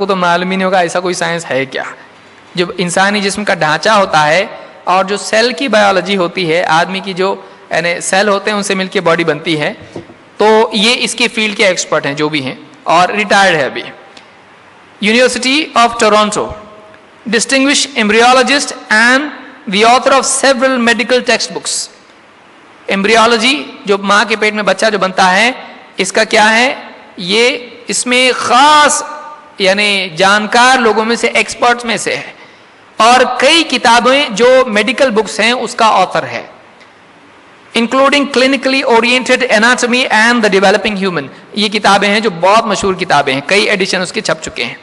کو تو معلوم ہی نہیں ہوگا ایسا کوئی سائنس ہے کیا. جو انسانی جسم کا ڈھانچہ ہوتا ہے اور جو سیل کی بایولوجی ہوتی ہے، آدمی کی جو یعنی سیل ہوتے ہیں ان سے مل کے باڈی بنتی ہے، تو یہ اس کی فیلڈ کے ایکسپرٹ ہیں جو بھی ہیں، اور ریٹائرڈ ہے ابھی. University of Toronto, distinguished embryologist and the author of several medical text books. Embryology جو ماں کے پیٹ میں بچہ جو بنتا ہے، اس کا کیا ہے، یہ اس میں خاص یعنی جانکار لوگوں میں سے، ایکسپرٹس میں سے ہے، اور کئی کتابیں جو میڈیکل بکس ہیں اس کا آتھر ہے، including clinically oriented anatomy and the developing human. یہ کتابیں ہیں جو بہت مشہور کتابیں ہیں، کئی ایڈیشن اس کے چھپ چکے ہیں.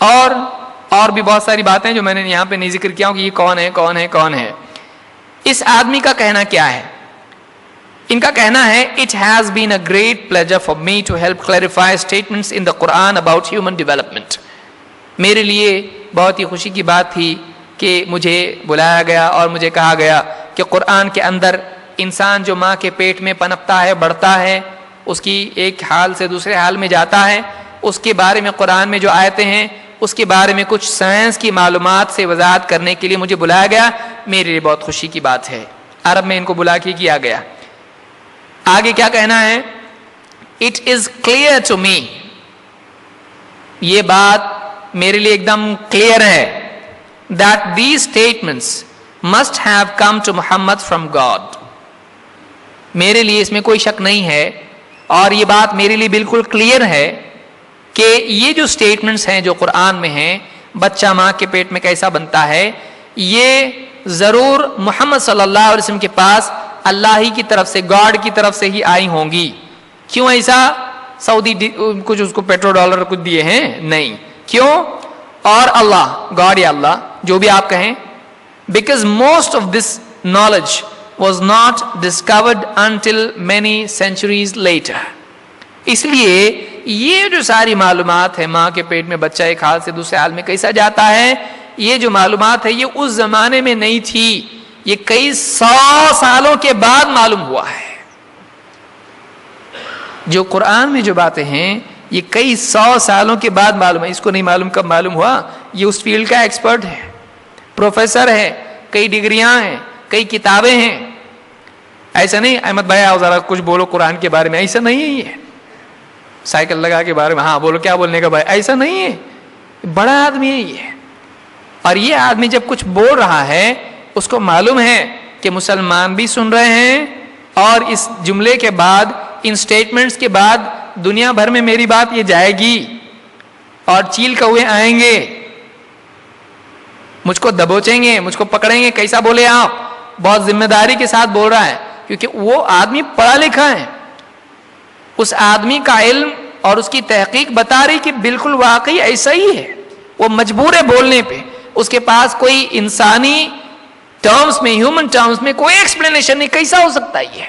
اور بھی بہت ساری باتیں جو میں نے یہاں پہ نہیں ذکر کیا ہوں کہ یہ کون ہے. اس آدمی کا کہنا کیا ہے؟ ان کا کہنا ہے it has been a great pleasure for me to help clarify statements in the Quran about human development. میرے لیے بہت ہی خوشی کی بات تھی کہ مجھے بلایا گیا اور مجھے کہا گیا کہ قرآن کے اندر انسان جو ماں کے پیٹ میں پنپتا ہے، بڑھتا ہے، اس کی ایک حال سے دوسرے حال میں جاتا ہے، اس کے بارے میں قرآن میں جو آیتیں ہیں اس کے بارے میں کچھ سائنس کی معلومات سے وضاحت کرنے کے لیے مجھے بلایا گیا. میرے لیے بہت خوشی کی بات ہے. عرب میں ان کو بلا کے کیا گیا. آگے کیا کہنا ہے؟ It is clear to me. یہ بات میرے لیے ایک دم کلیئر ہے that these statements must have come to Muhammad from God. میرے لیے اس میں کوئی شک نہیں ہے اور یہ بات میرے لیے بالکل کلیئر ہے کہ یہ جو سٹیٹمنٹس ہیں جو قرآن میں ہیں، بچہ ماں کے پیٹ میں کیسا بنتا ہے، یہ ضرور محمد صلی اللہ علیہ وسلم کے پاس اللہ ہی کی طرف سے، گاڈ کی طرف سے ہی آئی ہوں گی. کیوں ایسا؟ سعودی کچھ اس کو پیٹرو ڈالر کچھ دیے ہیں؟ نہیں. کیوں؟ اور اللہ، گاڈ یا اللہ جو بھی آپ کہیں، because most of this knowledge was not discovered until many centuries later. اس لیے یہ جو ساری معلومات ہے، ماں کے پیٹ میں بچہ ایک حال سے دوسرے حال میں کیسا جاتا ہے، یہ جو معلومات ہے یہ اس زمانے میں نہیں تھی، یہ کئی 100 سالوں کے بعد معلوم ہوا ہے. جو قرآن میں جو باتیں ہیں یہ کئی 100 سالوں کے بعد معلوم ہے. اس کو نہیں معلوم کب معلوم ہوا، یہ اس فیلڈ کا ایکسپرٹ ہے، پروفیسر ہے، کئی ڈگریاں ہیں، کئی کتابیں ہیں. ایسا نہیں احمد بھائی آؤ ذرا کچھ بولو قرآن کے بارے میں، ایسا نہیں ہے. یہ سائیکل لگا کے بارے میں ہاں بولو، کیا بولنے کا بھائی، ایسا نہیں ہے. بڑا آدمی ہے یہ، اور یہ آدمی جب کچھ بول رہا ہے اس کو معلوم ہے کہ مسلمان بھی سن رہے ہیں، اور اس جملے کے بعد، ان سٹیٹمنٹس کے بعد دنیا بھر میں میری بات یہ جائے گی اور چیل کوے آئیں گے، مجھ کو دبوچیں گے، مجھ کو پکڑیں گے. کیسا بولے آپ؟ بہت ذمہ داری کے ساتھ بول رہا ہے، کیونکہ وہ آدمی پڑھا لکھا ہے. اس آدمی کا علم اور اس کی تحقیق بتا رہی کہ بالکل واقعی ایسا ہی ہے. وہ مجبور ہے بولنے پہ، اس کے پاس کوئی انسانی ٹرمز میں، ہیومن ٹرمز میں کوئی ایکسپلینیشن نہیں. کیسا ہو سکتا ہے یہ؟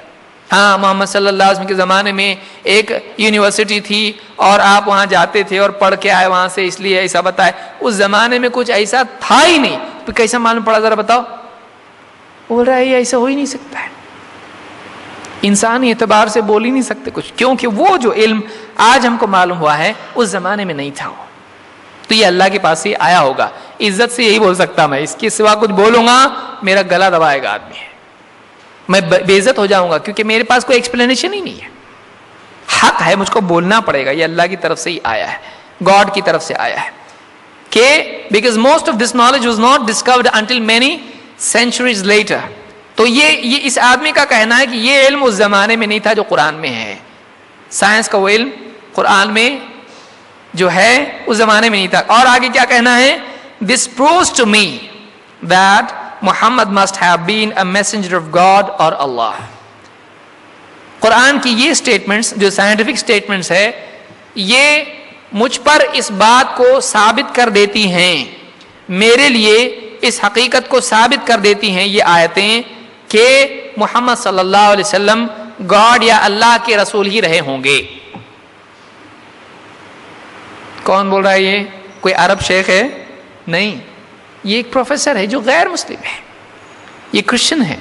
ہاں محمد صلی اللہ علیہ وسلم کے زمانے میں ایک یونیورسٹی تھی اور آپ وہاں جاتے تھے اور پڑھ کے آئے وہاں سے، اس لیے ایسا بتائے. اس زمانے میں کچھ ایسا تھا ہی نہیں، تو کیسا معلوم پڑا؟ ذرا بتاؤ. بول رہا ہے یہ ایسا ہو ہی نہیں سکتا ہے، انسانی اعتبار سے بول ہی نہیں سکتے کچھ، کیونکہ وہ جو علم آج ہم کو معلوم ہوا ہے اس زمانے میں نہیں تھا وہ. تو یہ اللہ کے پاس سے آیا ہوگا. عزت سے یہی بول سکتا میں، اس کے سوا کچھ بولوں گا میرا گلا دبائے گا آدمی، میں بے عزت ہو جاؤں گا، کیونکہ میرے پاس کوئی ایکسپلینیشن ہی نہیں ہے. حق ہے، مجھ کو بولنا پڑے گا. یہ اللہ کی طرف سے ہی آیا ہے، گاڈ کی طرف سے آیا ہے کہ because most of this knowledge was not discovered until many centuries later. تو یہ اس آدمی کا کہنا ہے کہ یہ علم اس زمانے میں نہیں تھا جو قرآن میں ہے. سائنس کا وہ علم قرآن میں جو ہے اس زمانے میں نہیں تھا. اور آگے کیا کہنا ہے؟ This proves to me that Muhammad must have been a messenger of God or Allah. قرآن کی یہ سٹیٹمنٹس جو سائنٹیفک سٹیٹمنٹس ہے، یہ مجھ پر اس بات کو ثابت کر دیتی ہیں، میرے لیے اس حقیقت کو ثابت کر دیتی ہیں یہ آیتیں کہ محمد صلی اللہ علیہ وسلم گاڈ یا اللہ کے رسول ہی رہے ہوں گے. کون بول رہا ہے یہ؟ کوئی عرب شیخ ہے؟ نہیں، یہ ایک پروفیسر ہے جو غیر مسلم ہے، یہ کرسچن ہے،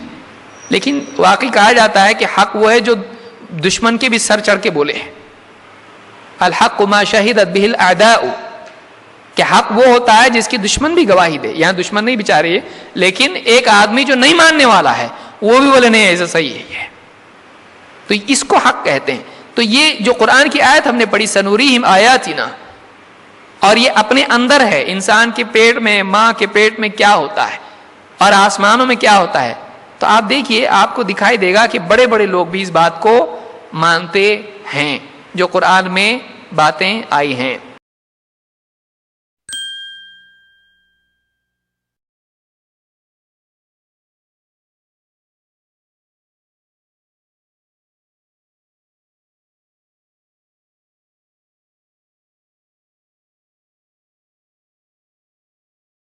لیکن واقعی کہا جاتا ہے کہ حق وہ ہے جو دشمن کے بھی سر چڑھ کے بولے. الحق ما شہدت به الاعداء کہ حق وہ ہوتا ہے جس کی دشمن بھی گواہی دے. یہاں دشمن نہیں بیچارے، لیکن ایک آدمی جو نہیں ماننے والا ہے وہ بھی بولے نہیں ایسا صحیح ہے یہ، تو اس کو حق کہتے ہیں. تو یہ جو قرآن کی آیت ہم نے پڑھی سنوریہم آیاتنا، اور یہ اپنے اندر ہے، انسان کے پیٹ میں، ماں کے پیٹ میں کیا ہوتا ہے اور آسمانوں میں کیا ہوتا ہے. تو آپ دیکھیے، آپ کو دکھائی دے گا کہ بڑے بڑے لوگ بھی اس بات کو مانتے ہیں جو قرآن میں باتیں آئی ہیں.